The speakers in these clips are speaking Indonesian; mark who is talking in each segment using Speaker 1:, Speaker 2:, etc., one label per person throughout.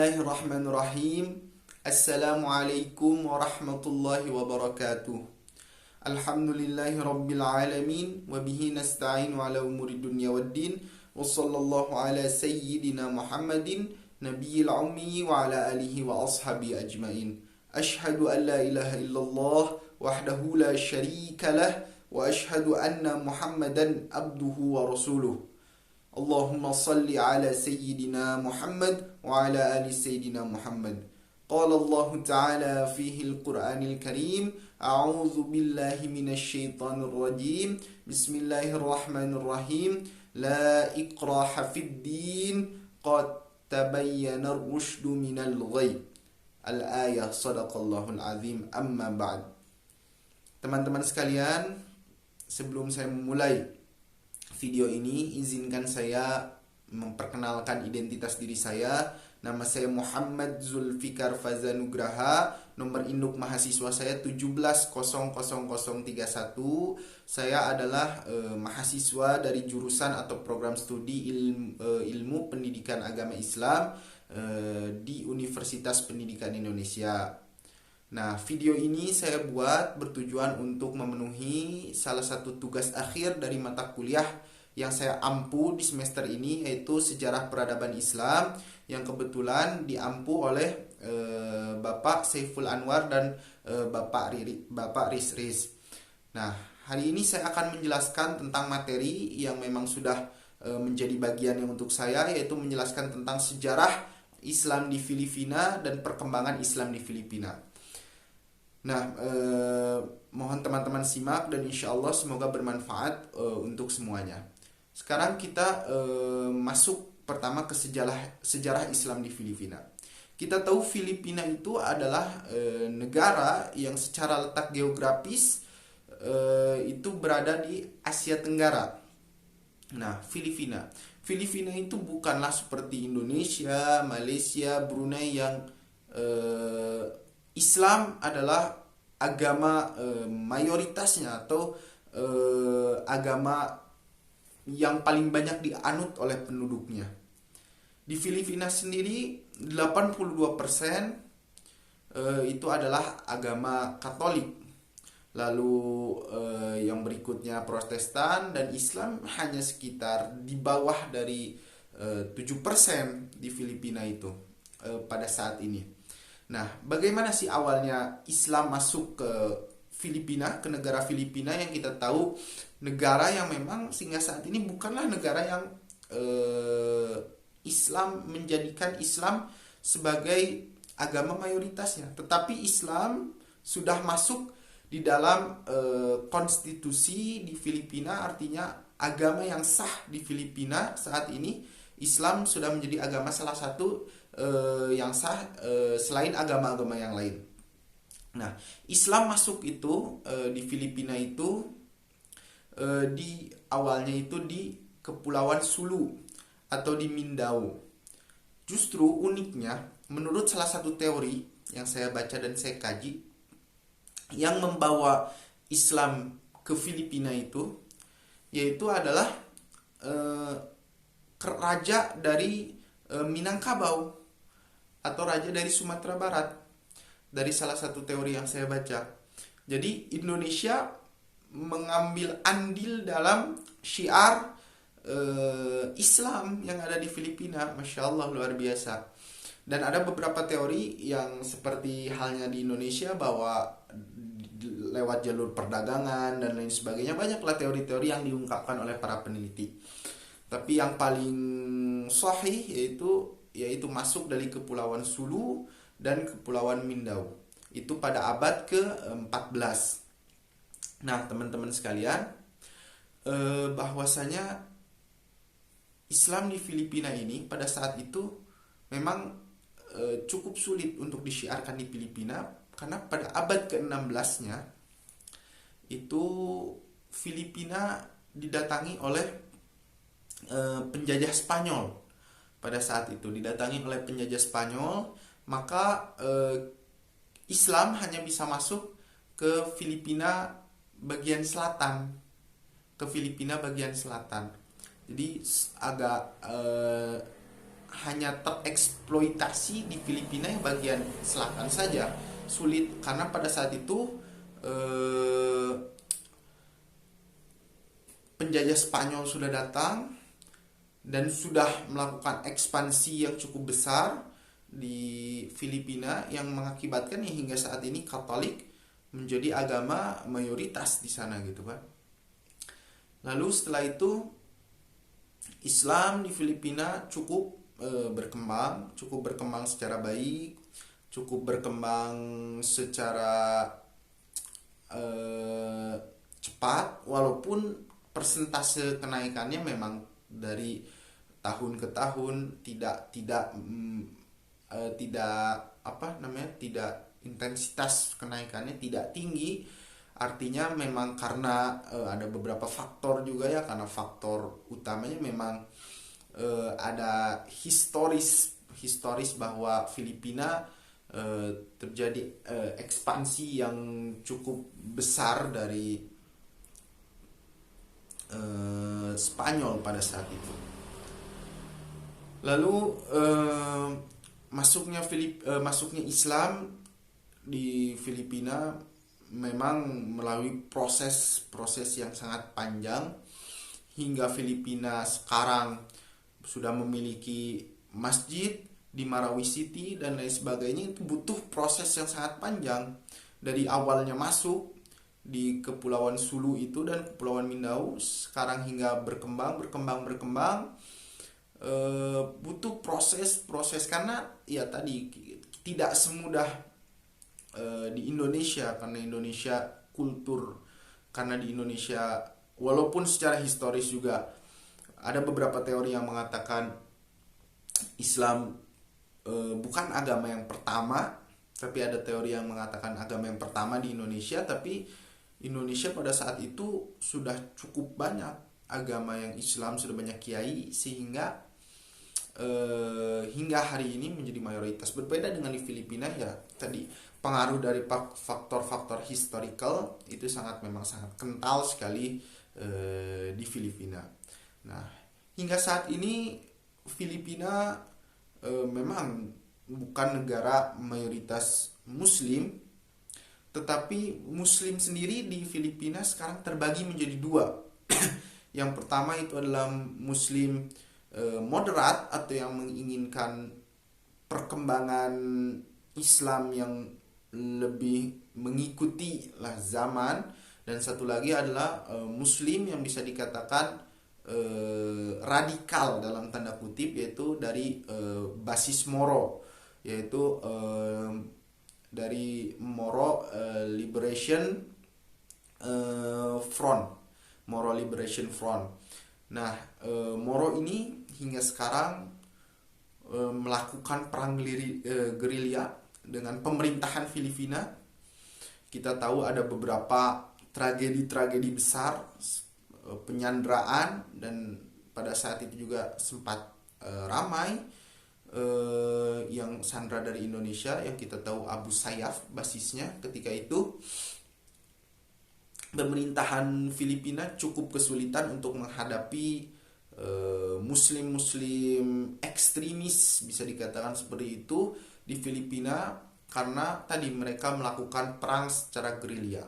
Speaker 1: Bismillahirrahmanirrahim. Assalamualaikum warahmatullahi wabarakatuh. Alhamdulillahi rabbil alamin. Wabihi nasta'inu ala umuri dunya waddin. Wassallallahu ala sayyidina Muhammadin Nabiyil ummi wa ala alihi wa ashabi ajmain. Ashhadu an la ilaha illallah wahdahu la sharika lah. Wa ashhadu anna Muhammadan abduhu wa rasuluh. Allahumma salli ala Sayyidina Muhammad wa ala ali Sayyidina Muhammad. Qala Allah Ta'ala fihi al-Qur'anil Karim. A'udzu billahi minasy syaithanir rajim. Bismillahirrahmanirrahim. La ikraha fid din. Qad tabayyana ar-rusydu minal ghayy. Al-ayah sadaqallahul azim. Amma ba'd. Teman-teman sekalian, sebelum saya memulai video ini, izinkan saya memperkenalkan identitas diri saya. Nama saya Muhammad Zulfikar Fazanugraha. Nomor induk mahasiswa saya 1700031. Saya adalah mahasiswa dari jurusan atau program studi ilmu pendidikan agama Islam di Universitas Pendidikan Indonesia. Nah, video ini saya buat bertujuan untuk memenuhi salah satu tugas akhir dari mata kuliah yang saya ampu di semester ini, yaitu Sejarah Peradaban Islam, yang kebetulan diampu oleh Bapak Saiful Anwar dan Bapak Riz. Nah, hari ini saya akan menjelaskan tentang materi yang memang sudah menjadi bagian yang untuk saya, yaitu menjelaskan tentang sejarah Islam di Filipina dan perkembangan Islam di Filipina. Nah, mohon teman-teman simak dan insya Allah semoga bermanfaat untuk semuanya. Sekarang kita masuk pertama ke sejarah Islam di Filipina. Kita tahu Filipina itu adalah negara yang secara letak geografis itu berada di Asia Tenggara. Nah, Filipina itu bukanlah seperti Indonesia, Malaysia, Brunei yang Islam adalah agama mayoritasnya atau agama yang paling banyak dianut oleh penduduknya. Di Filipina sendiri 82% itu adalah agama Katolik. Lalu yang berikutnya Protestan, dan Islam hanya sekitar di bawah dari 7% di Filipina itu pada saat ini. Nah, bagaimana sih awalnya Islam masuk ke Filipina, ke negara Filipina yang kita tahu negara yang memang sehingga saat ini bukanlah negara yang Islam menjadikan Islam sebagai agama mayoritasnya, tetapi Islam sudah masuk di dalam konstitusi di Filipina, artinya agama yang sah di Filipina saat ini. Islam sudah menjadi agama salah satu yang sah selain agama-agama yang lain. Nah, Islam masuk itu di Filipina itu di awalnya itu di Kepulauan Sulu atau di Mindanao. Justru uniknya, menurut salah satu teori yang saya baca dan saya kaji, yang membawa Islam ke Filipina itu yaitu adalah raja dari Minangkabau atau raja dari Sumatera Barat, dari salah satu teori yang saya baca. Jadi Indonesia mengambil andil dalam syiar Islam yang ada di Filipina. Masya Allah, luar biasa. Dan ada beberapa teori yang seperti halnya di Indonesia, bahwa lewat jalur perdagangan dan lain sebagainya. Banyaklah teori-teori yang diungkapkan oleh para peneliti. Tapi yang paling sahih yaitu masuk dari Kepulauan Sulu dan Kepulauan Mindanao. Itu pada abad ke-14. Nah, teman-teman sekalian, bahwasanya Islam di Filipina ini pada saat itu memang cukup sulit untuk disiarkan di Filipina, karena pada abad ke-16-nya itu Filipina didatangi oleh penjajah Spanyol. Pada saat itu didatangi oleh penjajah Spanyol, maka Islam hanya bisa masuk ke Filipina bagian selatan. Jadi agak hanya tereksploitasi di Filipina yang bagian selatan saja. Sulit karena pada saat itu penjajah Spanyol sudah datang dan sudah melakukan ekspansi yang cukup besar di Filipina, yang mengakibatkan ya hingga saat ini Katolik menjadi agama mayoritas di sana gitu kan. Lalu setelah itu Islam di Filipina cukup berkembang secara baik, cukup berkembang secara cepat, walaupun persentase kenaikannya memang dari tahun ke tahun tidak intensitas kenaikannya tidak tinggi. Artinya memang karena ada beberapa faktor juga ya, karena faktor utamanya memang ada historis bahwa Filipina terjadi ekspansi yang cukup besar dari Spanyol pada saat itu. Lalu masuknya Islam di Filipina memang melalui proses yang sangat panjang, hingga Filipina sekarang sudah memiliki masjid di Marawi City dan lain sebagainya. Itu butuh proses yang sangat panjang dari awalnya masuk di Kepulauan Sulu itu dan Kepulauan Mindau, sekarang hingga berkembang, butuh proses karena ya tadi tidak semudah di Indonesia, karena di Indonesia walaupun secara historis juga ada beberapa teori yang mengatakan Islam bukan agama yang pertama, tapi ada teori yang mengatakan agama yang pertama di Indonesia. Tapi Indonesia pada saat itu sudah cukup banyak agama yang Islam, sudah banyak kiai, sehingga hingga hari ini menjadi mayoritas. Berbeda dengan di Filipina ya tadi, pengaruh dari faktor-faktor historical itu memang sangat kental sekali di Filipina. Nah, hingga saat ini Filipina memang bukan negara mayoritas Muslim, tetapi Muslim sendiri di Filipina sekarang terbagi menjadi dua. Yang pertama itu adalah Muslim moderat atau yang menginginkan perkembangan Islam yang lebih mengikuti lah zaman, dan satu lagi adalah Muslim yang bisa dikatakan radikal dalam tanda kutip, yaitu dari basis Moro, yaitu dari Moro Liberation Front, Moro Liberation Front. Nah, Moro ini hingga sekarang melakukan perang gerilya dengan pemerintahan Filipina. Kita tahu ada beberapa tragedi besar, penyanderaan, dan pada saat itu juga sempat ramai yang sandra dari Indonesia, yang kita tahu Abu Sayyaf basisnya. Ketika itu pemerintahan Filipina cukup kesulitan untuk menghadapi muslim ekstremis, bisa dikatakan seperti itu, di Filipina, karena tadi mereka melakukan perang secara gerilya.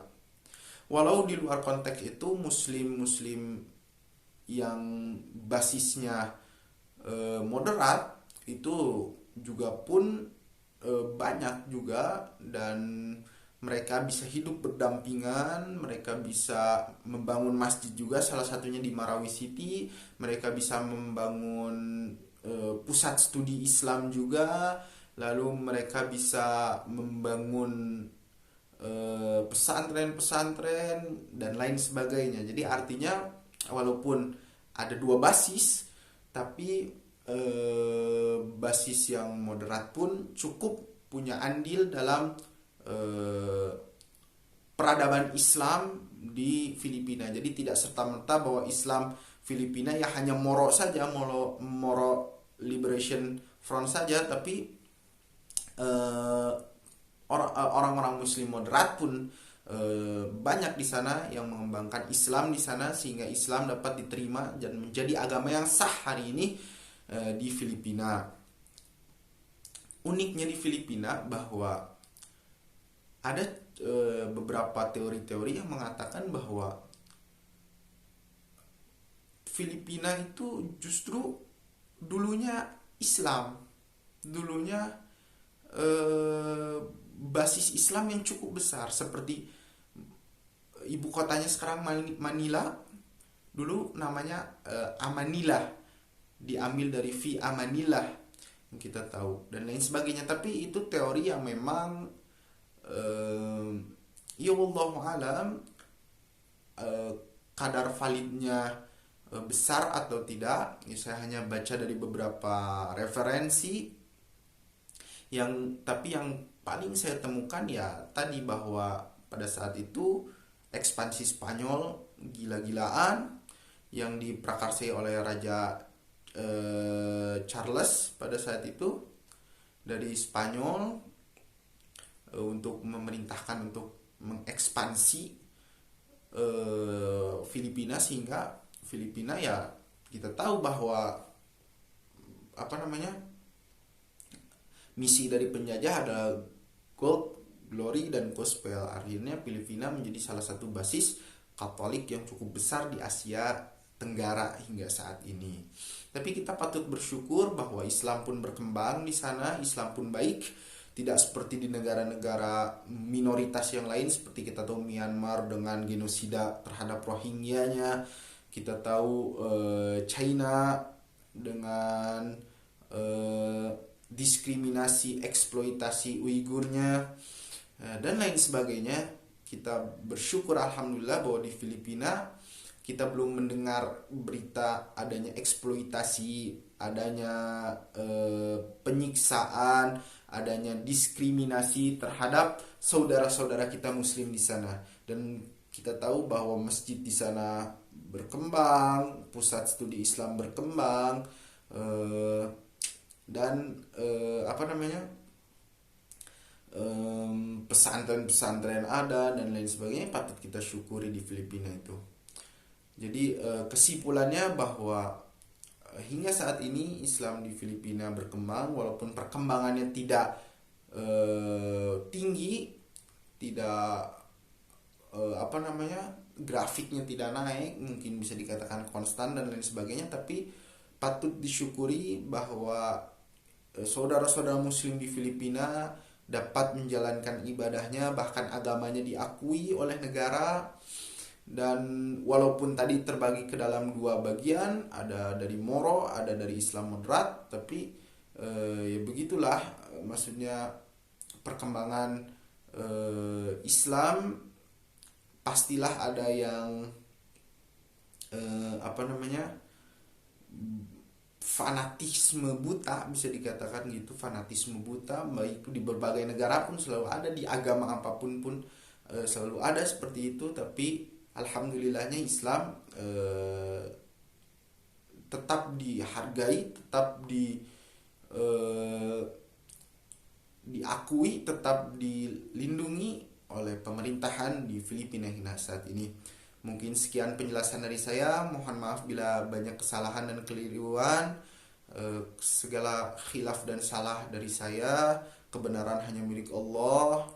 Speaker 1: Walau di luar konteks itu muslim yang basisnya moderat itu juga pun banyak juga, dan mereka bisa hidup berdampingan, mereka bisa membangun masjid juga, salah satunya di Marawi City. Mereka bisa membangun pusat studi Islam juga, lalu mereka bisa membangun pesantren dan lain sebagainya. Jadi artinya walaupun ada dua basis, tapi basis yang moderat pun cukup punya andil dalam peradaban Islam di Filipina. Jadi tidak serta-merta bahwa Islam Filipina ya hanya Moro saja, Moro Liberation Front saja, tapi orang-orang Muslim moderat pun banyak di sana yang mengembangkan Islam di sana, sehingga Islam dapat diterima dan menjadi agama yang sah hari ini di Filipina. Uniknya di Filipina bahwa ada beberapa teori-teori yang mengatakan bahwa Filipina itu justru dulunya Islam, dulunya basis Islam yang cukup besar, seperti ibu kotanya sekarang Manila, dulu namanya Amanillah, diambil dari fi amanillah yang kita tahu dan lain sebagainya. Tapi itu teori yang memang ya wallahu alam kadar validnya besar atau tidak, ya saya hanya baca dari beberapa referensi tapi yang paling saya temukan ya tadi, bahwa pada saat itu ekspansi Spanyol gila-gilaan yang diprakarsai oleh Raja Charles pada saat itu dari Spanyol untuk memerintahkan untuk mengekspansi Filipina, sehingga Filipina ya kita tahu bahwa misi dari penjajah adalah gold, glory, dan gospel. Akhirnya Filipina menjadi salah satu basis Katolik yang cukup besar di Asia Tenggara hingga saat ini. Tapi kita patut bersyukur bahwa Islam pun berkembang di sana, Islam pun baik, tidak seperti di negara-negara minoritas yang lain seperti kita tahu Myanmar dengan genosida terhadap Rohingya-nya, kita tahu China dengan diskriminasi, eksploitasi Uigurnya, dan lain sebagainya. Kita bersyukur alhamdulillah bahwa di Filipina kita belum mendengar berita adanya eksploitasi, adanya penyiksaan, adanya diskriminasi terhadap saudara-saudara kita muslim di sana. Dan kita tahu bahwa masjid di sana berkembang, pusat studi Islam berkembang, dan pesantren-pesantren ada dan lain sebagainya, patut kita syukuri di Filipina itu. Jadi kesimpulannya bahwa hingga saat ini Islam di Filipina berkembang, walaupun perkembangannya tidak tinggi, tidak grafiknya tidak naik, mungkin bisa dikatakan konstan dan lain sebagainya, tapi patut disyukuri bahwa saudara-saudara muslim di Filipina dapat menjalankan ibadahnya, bahkan agamanya diakui oleh negara. Dan walaupun tadi terbagi ke dalam dua bagian, ada dari Moro, ada dari Islam moderat, tapi ya begitulah, maksudnya perkembangan Islam pastilah ada yang fanatisme buta, bisa dikatakan gitu, fanatisme buta, baik di berbagai negara pun selalu ada, di agama apapun pun selalu ada seperti itu. Tapi alhamdulillahnya Islam tetap dihargai, tetap diakui, tetap dilindungi oleh pemerintahan di Filipina hingga saat ini. Mungkin sekian penjelasan dari saya. Mohon maaf bila banyak kesalahan dan keliruan. Segala khilaf dan salah dari saya. Kebenaran hanya milik Allah.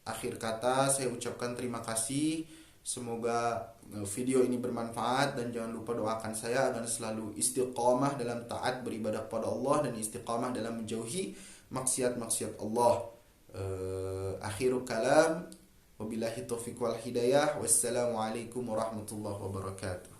Speaker 1: Akhir kata saya ucapkan terima kasih. Semoga video ini bermanfaat, dan jangan lupa doakan saya agar selalu istiqamah dalam taat beribadah kepada Allah dan istiqamah dalam menjauhi maksiat-maksiat Allah. Akhiru kalam, wabillahi taufiq wal hidayah, wassalamualaikum warahmatullahi wabarakatuh.